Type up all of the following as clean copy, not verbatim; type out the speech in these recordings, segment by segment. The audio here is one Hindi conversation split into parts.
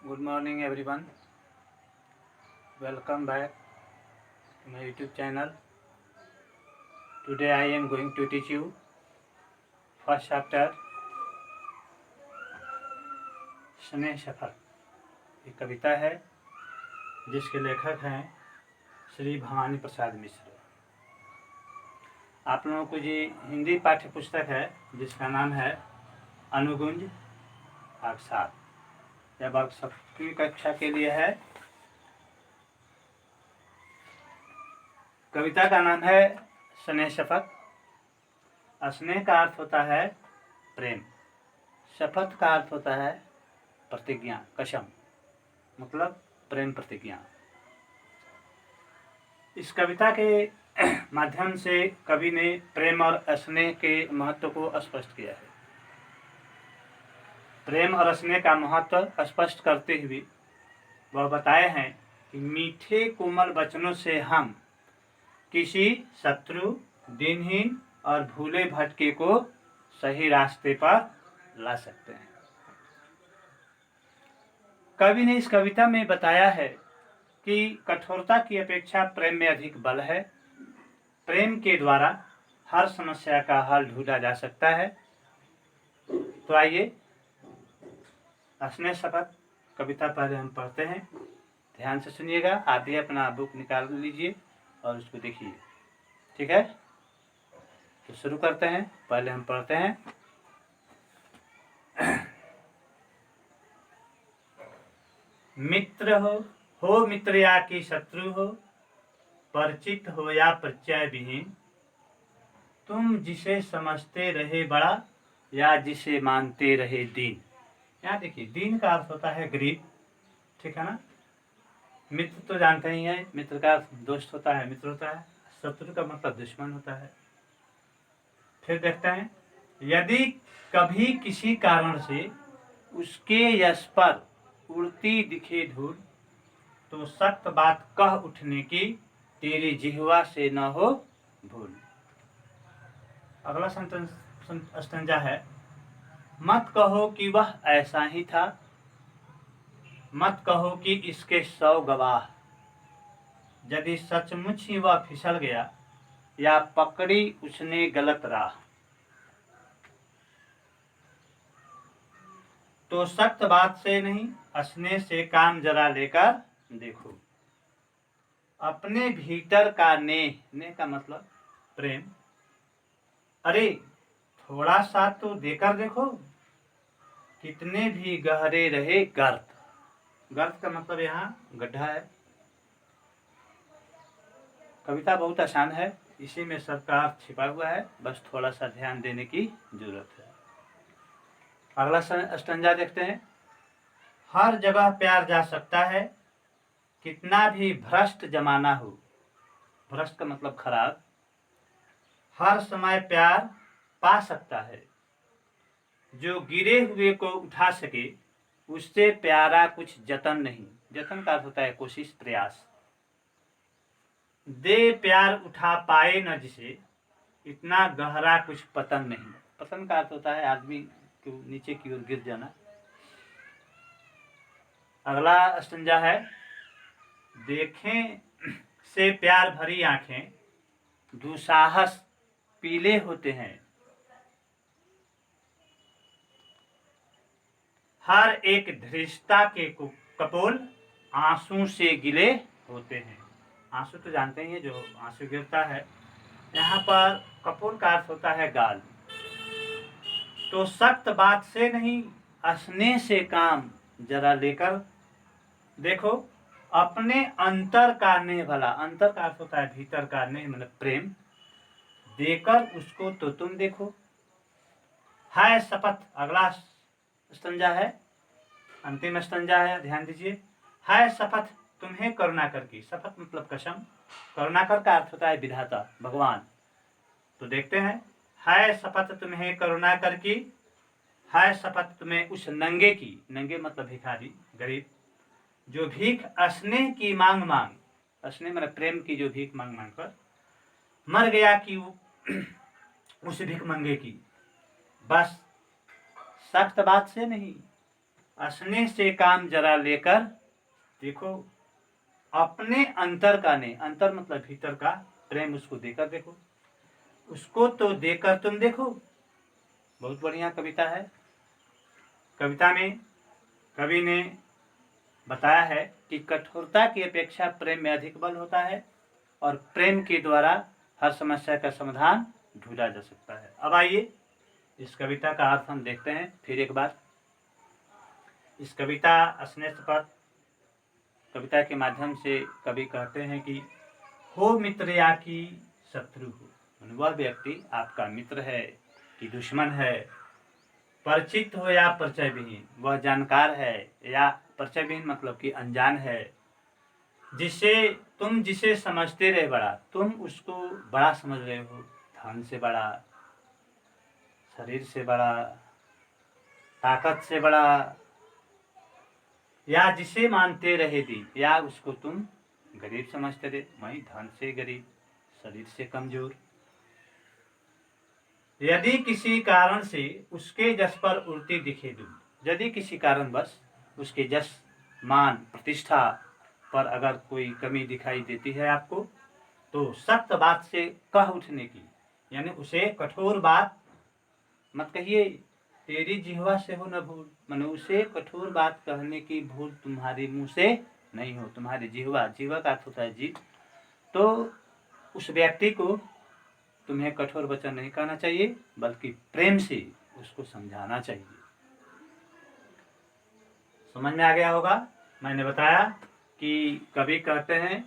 Good morning everyone. Welcome back to my YouTube channel. Today I am going to teach you first chapter स्नेह सफर। एक कविता है जिसके लेखक हैं श्री भवानी प्रसाद मिश्र। आप लोगों को ये हिंदी पाठ्य पुस्तक है जिसका नाम है अनुगुंज भाग 7। यह वर्ग 7वीं कक्षा के लिए है। कविता का नाम है स्नेह शपथ। स्नेह का अर्थ होता है प्रेम, शपथ का अर्थ होता है प्रतिज्ञा, कसम, मतलब प्रेम प्रतिज्ञा। इस कविता के माध्यम से कवि ने प्रेम और स्नेह के महत्व को स्पष्ट किया है। प्रेम और स्नेह का महत्व स्पष्ट करते हुए वह बताए हैं कि मीठे कोमल वचनों से हम किसी शत्रु, दिनहीन और भूले भटके को सही रास्ते पर ला सकते हैं। कवि ने इस कविता में बताया है कि कठोरता की अपेक्षा प्रेम में अधिक बल है। प्रेम के द्वारा हर समस्या का हल ढूंढा जा सकता है। तो आइए स्नेह शपथ कविता पहले हम पढ़ते हैं। ध्यान से सुनिएगा। आप भी अपना बुक निकाल लीजिए और उसको देखिए, ठीक है? तो शुरू करते हैं। पहले हम पढ़ते हैं। मित्र हो मित्र या कि शत्रु हो, परिचित हो या परिचय विहीन, तुम जिसे समझते रहे बड़ा या जिसे मानते रहे दीन। यहाँ देखिए, दीन का अर्थ होता है गरीब, ठीक है ना? मित्र तो जानते ही हैं, मित्र का अर्थ दोस्त होता है, मित्र होता है। शत्रु का मतलब दुश्मन होता है। फिर देखते हैं, यदि कभी किसी कारण से उसके यश पर उड़ती दिखे धूल, तो सख्त बात कह उठने की तेरी जिह्वा से न हो भूल। अगला स्टैंजा है, मत कहो कि वह ऐसा ही था, मत कहो कि इसके 100 गवाह, यदि सचमुच ही वह फिसल गया या पकड़ी उसने गलत राह, तो सख्त बात से नहीं स्नेह से काम जरा लेकर देखो। अपने भीतर का नेह का मतलब प्रेम, अरे थोड़ा सा तो देकर देखो, कितने भी गहरे रहे गर्त। गर्त का मतलब यहाँ गड्ढा है। कविता बहुत आसान है, इसी में सबका अर्थ छिपा हुआ है, बस थोड़ा सा ध्यान देने की जरूरत है। अगला स्टैंजा देखते हैं, हर जगह प्यार जा सकता है, कितना भी भ्रष्ट जमाना हो। भ्रष्ट का मतलब खराब। हर समय प्यार पा सकता है, जो गिरे हुए को उठा सके, उससे प्यारा कुछ जतन नहीं। जतन का अर्थ होता है कोशिश, प्रयास। दे प्यार उठा पाए न जिसे, इतना गहरा कुछ पतन नहीं। पतन का अर्थ होता है आदमी को नीचे की ओर गिर जाना। अगला स्टैंजा है, देखें से प्यार भरी आंखें दुसाहस पीले होते हैं, हर एक धृष्टता के कपोल आंसू से गिले होते हैं। आंसू तो जानते ही हैं, जो आंसू गिरता है। यहाँ पर कपोल का अर्थ होता है गाल। तो सख्त बात से नहीं स्नेह से काम जरा लेकर देखो। अपने अंतर का नेह भला, अंतर का अर्थ होता है भीतर का, नेह मतलब प्रेम, देकर उसको तो तुम देखो। है शपथ, अगला स्टंजा है, अंतिम स्टंजा है, ध्यान दीजिए। है शपथ तुम्हें करुणा करके, शपथ मतलब कसम, करुणाकर का अर्थ होता है विधाता, भगवान। तो देखते हैं, है शपथ तुम्हें करुणा करके, है शपथ तुम्हें उस नंगे की, नंगे मतलब भिखारी, गरीब, जो भीख स्नेह की मांग मांग, स्नेह मतलब प्रेम की, जो भीख मांग मांग कर मर गया कि उस भिख मंगे की। बस सख्त बात से नहीं असने से काम जरा लेकर देखो, अपने अंतर का ने, अंतर मतलब भीतर का प्रेम उसको देकर देखो, उसको तो देकर तुम देखो। बहुत बढ़िया कविता है। कविता में कवि ने बताया है कि कठोरता की अपेक्षा प्रेम में अधिक बल होता है और प्रेम के द्वारा हर समस्या का समाधान ढूंढा जा सकता है। अब आइए इस कविता का अर्थ हम देखते हैं फिर एक बार। इस कविता स्नेहपद कविता के माध्यम से कवि कहते हैं कि हो मित्र या कि शत्रु हो, वह व्यक्ति आपका मित्र है कि दुश्मन है, परिचित हो या परिचय विहीन, वह जानकार है या परिचय विहीन मतलब कि अनजान है, जिसे समझते रहे बड़ा, तुम उसको बड़ा समझ रहे हो, धन से बड़ा, शरीर से बड़ा, ताकत से बड़ा, या जिसे मानते रहे दी, या उसको तुम गरीब समझते रहे, वही धन से गरीब, शरीर से कमजोर। यदि किसी कारण से उसके जस पर उल्टी दिखे दूं, यदि किसी कारणवश उसके जस, मान, प्रतिष्ठा पर अगर कोई कमी दिखाई देती है आपको, तो सख्त बात से कह उठने की, यानी उसे कठोर बात मत कहिए, तेरी जिह्वा से हो न भूल, माने उसे कठोर बात कहने की भूल तुम्हारे मुंह से नहीं हो। तुम्हारी जिह्वा, जिह्वा का अर्थ होता है जीभ, तो उस व्यक्ति को तुम्हें कठोर वचन नहीं कहना चाहिए, बल्कि प्रेम से उसको समझाना चाहिए। समझ में आ गया होगा। मैंने बताया कि कवि कहते हैं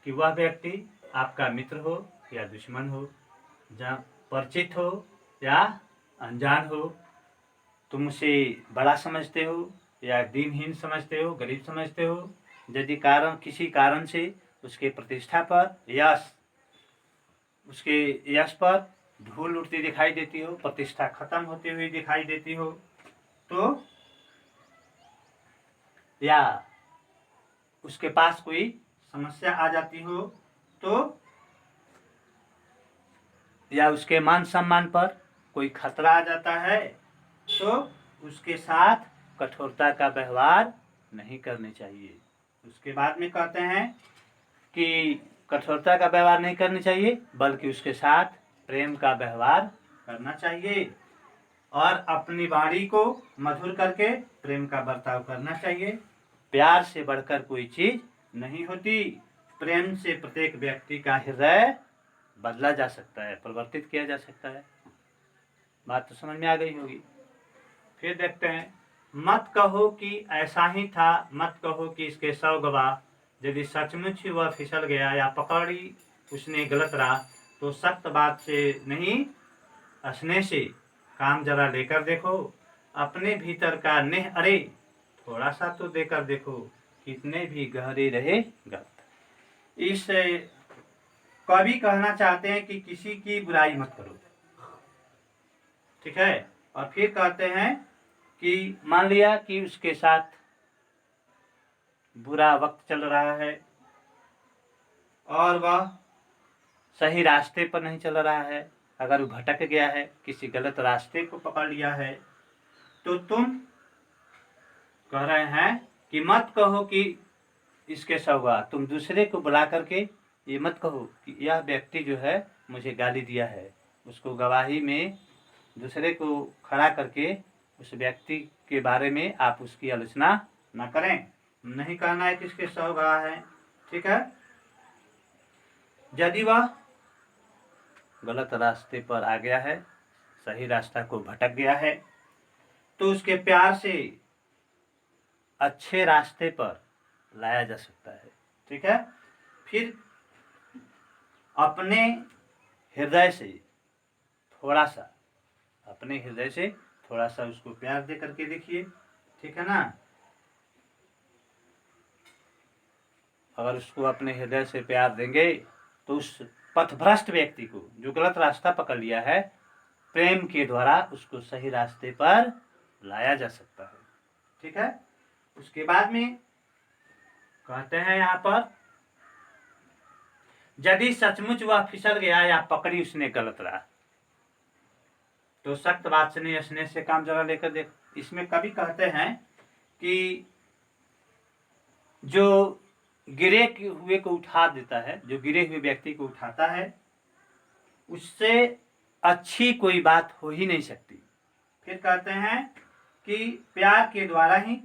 कि वह व्यक्ति आपका मित्र हो या दुश्मन हो, जहाँ परिचित हो या अनजान हो, तुम उसे बड़ा समझते हो या दीनहीन समझते हो, गरीब समझते हो, यदि किसी कारण से उसके प्रतिष्ठा पर, उसके यश पर धूल उड़ती दिखाई देती हो, प्रतिष्ठा खत्म होती हुई दिखाई देती हो, तो या उसके पास कोई समस्या आ जाती हो, तो या उसके मान सम्मान पर कोई खतरा आ जाता है, तो उसके साथ कठोरता का व्यवहार नहीं करनी चाहिए। उसके बाद में कहते हैं कि कठोरता का व्यवहार नहीं करनी चाहिए, बल्कि उसके साथ प्रेम का व्यवहार करना चाहिए और अपनी वाणी को मधुर करके प्रेम का बर्ताव करना चाहिए। प्यार से बढ़कर कोई चीज नहीं होती। प्रेम से प्रत्येक व्यक्ति का हृदय बदला जा सकता है, परिवर्तित किया जा सकता है। बात तो समझ में आ गई होगी। फिर देखते हैं, मत कहो कि ऐसा ही था, मत कहो कि इसके 100 गवाह, यदि सचमुच ही वह फिसल गया या पकड़ी उसने गलत राह, तो सख्त बात से नहीं, हंसने से काम जरा लेकर देखो, अपने भीतर का नेह, अरे थोड़ा सा तो देकर देखो, कितने भी गहरे रहे गलत। इस कवि कहना चाहते हैं कि किसी की बुराई मत करो, ठीक है। और फिर कहते हैं कि मान लिया कि उसके साथ बुरा वक्त चल रहा है और वह सही रास्ते पर नहीं चल रहा है, अगर वो भटक गया है, किसी गलत रास्ते को पकड़ लिया है, तो तुम कह रहे हैं कि मत कहो कि इसके सौगा, तुम दूसरे को बुला करके ये मत कहो कि यह व्यक्ति जो है मुझे गाली दिया है, उसको गवाही में दूसरे को खड़ा करके उस व्यक्ति के बारे में आप उसकी आलोचना न करें। नहीं कहना है कि इसके 100 गवाह है, ठीक है। यदि वह गलत रास्ते पर आ गया है, सही रास्ता को भटक गया है, तो उसके प्यार से अच्छे रास्ते पर लाया जा सकता है, ठीक है। फिर अपने हृदय से थोड़ा सा उसको प्यार दे करके देखिए, ठीक है ना। अगर उसको अपने हृदय से प्यार देंगे तो उस पथभ्रष्ट व्यक्ति को, जो गलत रास्ता पकड़ लिया है, प्रेम के द्वारा उसको सही रास्ते पर लाया जा सकता है, ठीक है। उसके बाद में कहते हैं यहाँ पर, यदि सचमुच वह फिसल गया या पकड़ी उसने गलत राह, तो सख्त बात से नहीं, हंसने से काम जरा लेकर देख। इसमें कवि कहते हैं कि जो गिरे हुए को उठा देता है, जो गिरे हुए व्यक्ति को उठाता है, उससे अच्छी कोई बात हो ही नहीं सकती। फिर कहते हैं कि प्यार के द्वारा ही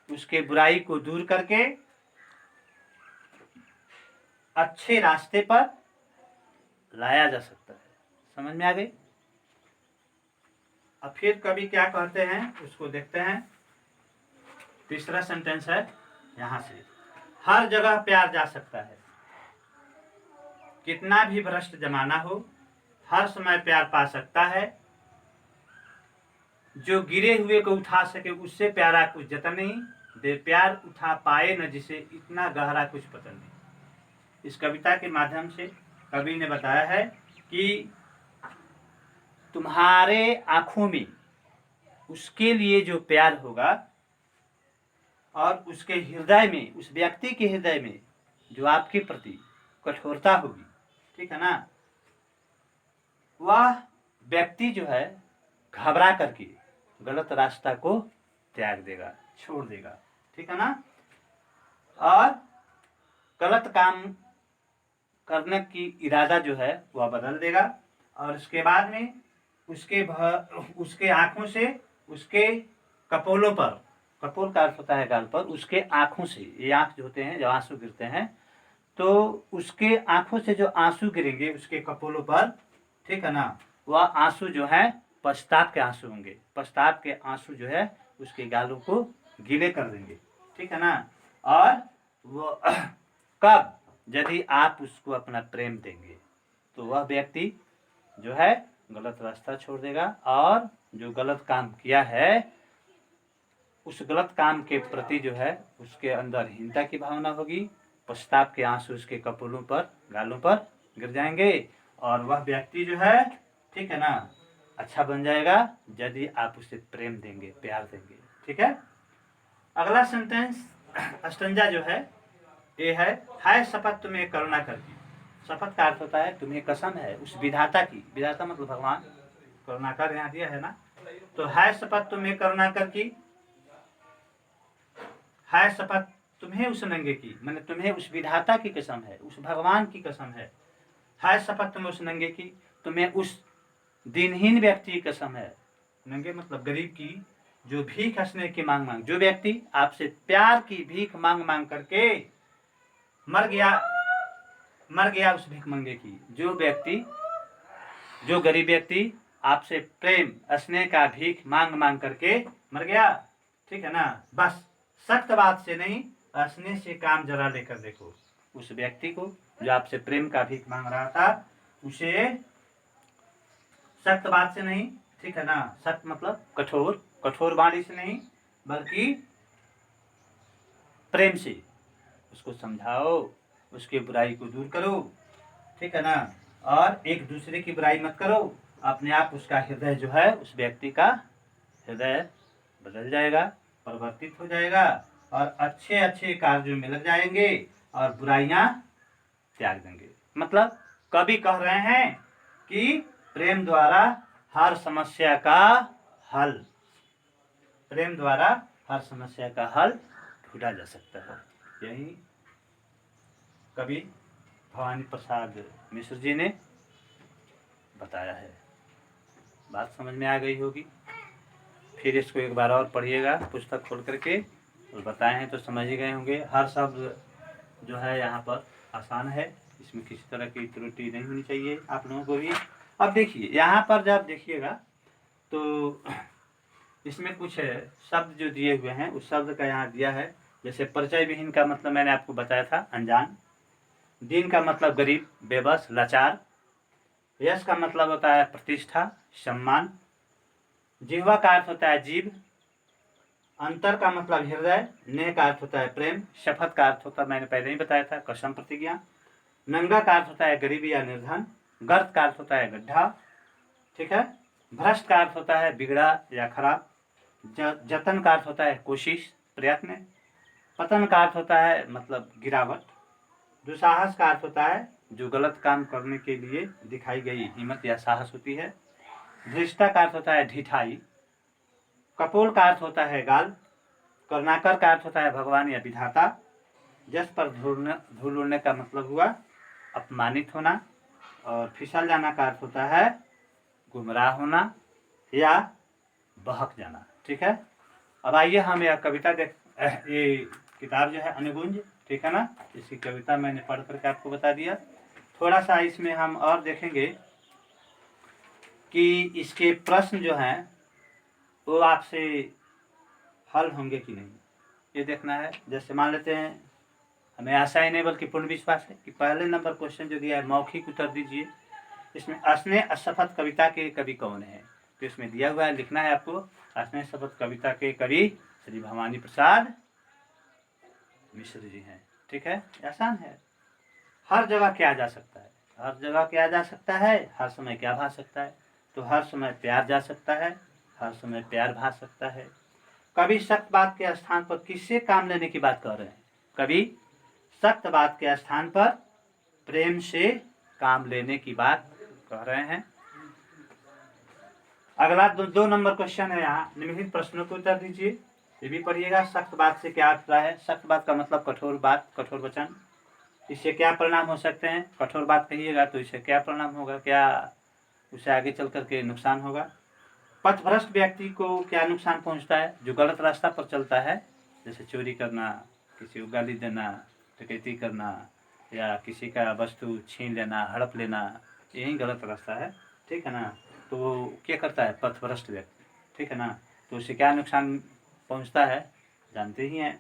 उसके बुराई को दूर करके अच्छे रास्ते पर लाया जा सकता है। समझ में आ गई? अब फिर कभी क्या कहते हैं उसको देखते हैं। तीसरा सेंटेंस है यहां से, हर जगह प्यार जा सकता है, कितना भी भ्रष्ट जमाना हो, हर समय प्यार पा सकता है, जो गिरे हुए को उठा सके उससे प्यारा कुछ जतन नहीं, दे प्यार उठा पाए न जिसे इतना गहरा कुछ पतन नहीं। इस कविता के माध्यम से कवि ने बताया है कि तुम्हारे आंखों में उसके लिए जो प्यार होगा और उसके हृदय में, उस व्यक्ति के हृदय में जो आपके प्रति कठोरता होगी, ठीक है ना, वह व्यक्ति जो है घबरा करके गलत रास्ता को त्याग देगा, छोड़ देगा, ठीक है ना, और गलत काम करने की इरादा जो है वह बदल देगा। और उसके बाद में उसके आंखों से, उसके कपोलों पर, कपोल का अर्थ होता है गाल पर, उसके आंखों से, ये आंख जो होते हैं जो आंसू गिरते हैं, तो उसके आंखों से जो आंसू गिरेंगे उसके कपोलों पर, ठीक है ना, वह आंसू जो है पश्चाताप के आंसू होंगे। पश्चाताप के आंसू जो है उसके गालों को गीले कर देंगे, ठीक है ना। और वो कब, यदि आप उसको अपना प्रेम देंगे तो वह व्यक्ति जो है गलत रास्ता छोड़ देगा और जो गलत काम किया है उस गलत काम के प्रति जो है उसके अंदर हीनता की भावना होगी, पश्चाताप के आंसू उसके कपोलों पर, गालों पर गिर जाएंगे और वह व्यक्ति जो है, ठीक है ना, अच्छा बन जाएगा यदि आप उसे प्रेम देंगे, प्यार देंगे, ठीक है। अगला सेंटेंस अस्टंजा जो है ये है शपथ तुम्हें करुणा करके। शपथ का अर्थ होता है तुम्हें कसम है उस विधाता की, विधाता मतलब भगवान, करुणाकर यहाँ दिया है ना, तो है शपथ तुम्हें करुणा करके, है शपथ तुम्हें उस नंगे की, मैंने तुम्हें उस विधाता की कसम है, उस भगवान की कसम है शपथ तुम्हें उस नंगे की, तुम्हें उस दिनहीन व्यक्ति की कसम है, नंगे मतलब गरीब की, जो भीख हंसने की मांग मांग, जो व्यक्ति आपसे प्यार की भीख मांग मांग करके मर गया उस भीख मंगे की, जो व्यक्ति, जो गरीब व्यक्ति आपसे प्रेम स्नेह का भीख मांग मांग करके मर गया, ठीक है ना, बस सख्त बात से नहीं स्नेह से काम जरा लेकर देखो। उस व्यक्ति को जो आपसे प्रेम का भीख मांग रहा था उसे सख्त बात से नहीं, ठीक है ना, सख्त मतलब कठोर, कठोर वाणी से नहीं बल्कि प्रेम से उसको समझाओ, उसकी बुराई को दूर करो, ठीक है ना, और एक दूसरे की बुराई मत करो, अपने आप उसका हृदय जो है, उस व्यक्ति का हृदय बदल जाएगा, परिवर्तित हो जाएगा और अच्छे अच्छे कार्यों में लग जाएंगे और बुराइयां त्याग देंगे। मतलब कवि कह रहे हैं कि प्रेम द्वारा हर समस्या का हल, प्रेम द्वारा हर समस्या का हल ढूंढा जा सकता है। यही कवि भवानी प्रसाद मिश्र जी ने बताया है। बात समझ में आ गई होगी। फिर इसको एक बार और पढ़िएगा पुस्तक खोल करके, और बताए हैं तो समझ ही गए होंगे। हर शब्द जो है यहाँ पर आसान है, इसमें किसी तरह की त्रुटि नहीं होनी चाहिए आप लोगों को भी। अब देखिए यहाँ पर जब देखिएगा तो इसमें कुछ शब्द जो दिए हुए हैं उस शब्द का यहाँ दिया है। जैसे परिचय विहीन का मतलब मैंने आपको बताया था अनजान, दीन का मतलब गरीब, बेबस, लाचार, यश का मतलब होता है प्रतिष्ठा, सम्मान, जिह्वा का अर्थ होता है जीव, अंतर का मतलब हृदय, नेह का अर्थ होता है प्रेम, शपथ का अर्थ होता है मैंने पहले ही बताया था कसम, प्रतिज्ञा, नंगा का अर्थ होता है गरीबी या निर्धन, गर्त का अर्थ होता है गड्ढा, ठीक है, भ्रष्ट का अर्थ होता है बिगड़ा या खराब, जतन का अर्थ होता है कोशिश, प्रयत्न, पतन का अर्थ होता है मतलब गिरावट, दुस्साहस का अर्थ होता है जो गलत काम करने के लिए दिखाई गई हिम्मत या साहस होती है, धृष्टता का अर्थ होता है ढिठाई, कपोल का अर्थ होता है गाल, करुणाकर का अर्थ होता है भगवान या विधाता। जस पर धूल उड़ने का मतलब हुआ अपमानित होना। और फिसल जाना का अर्थ होता है गुमराह होना या बहक जाना। ठीक है, अब आइए हम यह कविता देख, ये किताब जो है अनुगुंज, ठीक है ना, इसकी कविता मैंने पढ़ करके आपको बता दिया। थोड़ा सा इसमें हम और देखेंगे कि इसके प्रश्न जो हैं वो आपसे हल होंगे कि नहीं, ये देखना है। जैसे मान लेते हैं, हमें आशा ही नहीं बल्कि पूर्ण विश्वास है कि पहले नंबर क्वेश्चन जो दिया है मौखिक उत्तर दीजिए। इसमें अस्नेह शपथ कविता के कवि कौन है, तो इसमें दिया हुआ है, लिखना है आपको। अस्नेह शपथ कविता के कवि श्री भवानी प्रसाद मिश्र जी हैं। ठीक है, आसान है। हर जगह क्या जा सकता है, हर जगह क्या जा सकता है, हर समय क्या भा सकता है, तो हर समय प्यार जा सकता है, हर समय प्यार भा सकता है। कभी सख्त बात के स्थान पर किससे काम लेने की बात कर रहे हैं, कभी सख्त बात के स्थान पर प्रेम से काम लेने की बात कह रहे हैं। अगला दो नंबर क्वेश्चन है, यहाँ निम्नलिखित प्रश्नों को उत्तर दीजिए। ये भी पढ़िएगा। सख्त बात से क्या अभिप्राय है, सख्त बात का मतलब कठोर बात, कठोर वचन। इससे क्या परिणाम हो सकते हैं, कठोर बात कहिएगा तो इससे क्या परिणाम होगा, क्या उसे आगे चल करके नुकसान होगा। पथभ्रष्ट व्यक्ति को क्या नुकसान पहुंचता है, जो गलत रास्ता पर चलता है, जैसे चोरी करना, किसी को गाली देना, डकैती करना या किसी का वस्तु छीन लेना, हड़प लेना, यही गलत रास्ता है। ठीक है ना, तो वो क्या करता है, पथभ्रष्ट व्यक्ति। ठीक है ना, तो उसे क्या नुकसान पहुंचता है जानते ही हैं।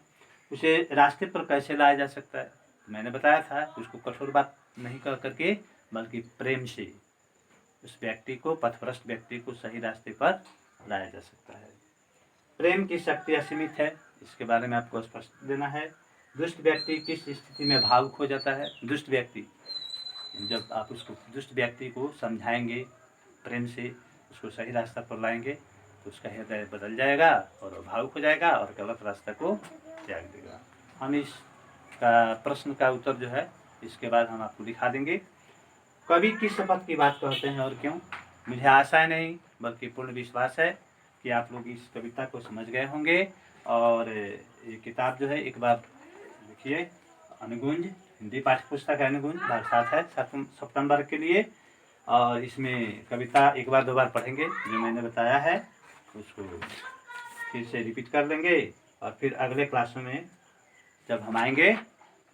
उसे रास्ते पर कैसे लाया जा सकता है, मैंने बताया था, उसको कठोर बात नहीं कर करके बल्कि प्रेम से उस व्यक्ति को, पथभ्रष्ट व्यक्ति को सही रास्ते पर लाया जा सकता है। प्रेम की शक्ति असीमित है, इसके बारे में आपको स्पष्ट देना है। दुष्ट व्यक्ति किस स्थिति में भावुक हो जाता है, दुष्ट व्यक्ति, जब आप उसको दुष्ट व्यक्ति को समझाएंगे, प्रेम से उसको सही रास्ता पर लाएंगे तो उसका हृदय बदल जाएगा और भावुक हो जाएगा और गलत रास्ता को त्याग देगा। हम इसका प्रश्न का उत्तर जो है इसके बाद हम आपको दिखा देंगे। कवि किस शपथ की बात कहते हैं और क्यों। मुझे आशा नहीं बल्कि पूर्ण विश्वास है कि आप लोग इस कविता को समझ गए होंगे। और ये किताब जो है एक बार देखिए, अनुगुंज हिंदी पाठ्य पुस्तक है, अनुगुंज भाग 7 है, 7 सितंबर के लिए। और इसमें कविता एक बार दो बार पढ़ेंगे, जो मैंने बताया है उसको फिर से रिपीट कर लेंगे। और फिर अगले क्लासों में जब हम आएंगे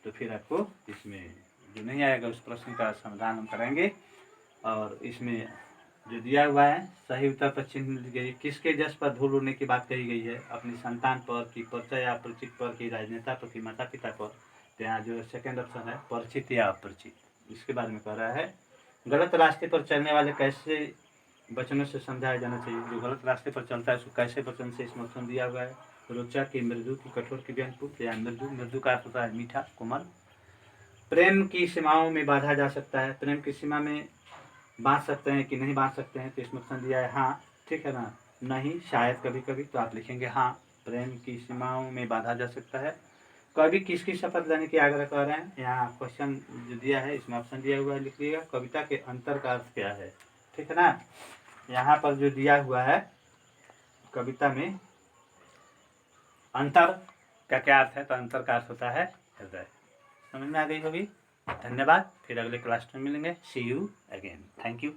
तो फिर आपको इसमें जो नहीं आएगा उस प्रश्न का समाधान हम कराएंगे। और इसमें जो दिया हुआ है सही उत्तर पर चिन्ह ली गई, किसके जस पर धूल उड़ने की बात कही गई है, अपनी संतान पर कि परिचय या परिचित पर कि राजनेता पर कि माता पिता पर। तो यहाँ जो सेकंड ऑप्शन है परिचित या अपरिचित, इसके बारे में कह रहा है। गलत रास्ते पर चलने वाले कैसे वचनों से समझाया जाना चाहिए, जो गलत रास्ते पर चलता है उसको कैसे वचन से इसमें ऑप्शन दिया हुआ है। रोचक की मृदु की कठोर की व्यंग्यपूर्ण, या मृदु, मृदु का अर्थ होता है मीठा कोमल। प्रेम की सीमाओं में बांधा जा सकता है, प्रेम की सीमा में बांध सकते हैं कि नहीं बांध सकते हैं, तो इसमें ऑप्शन दिया है हाँ। ठीक है ना, नहीं, शायद, कभी कभी, तो आप लिखेंगे हाँ, प्रेम की सीमाओं में बांधा जा सकता है। कवि किसकी शपथ लेने की आग्रह कर रहे हैं, यहाँ क्वेश्चन जो दिया है इसमें ऑप्शन दिया हुआ है, लिख लीजिएगा। कविता के अंतर का अर्थ क्या है, ठीक है ना, यहाँ पर जो दिया हुआ है कविता में अंतर का क्या अर्थ है, तो अंतर का अर्थ होता है हृदय। समझ में आ गई होगी। धन्यवाद, फिर अगले क्लास में मिलेंगे। सी यू अगेन, थैंक यू।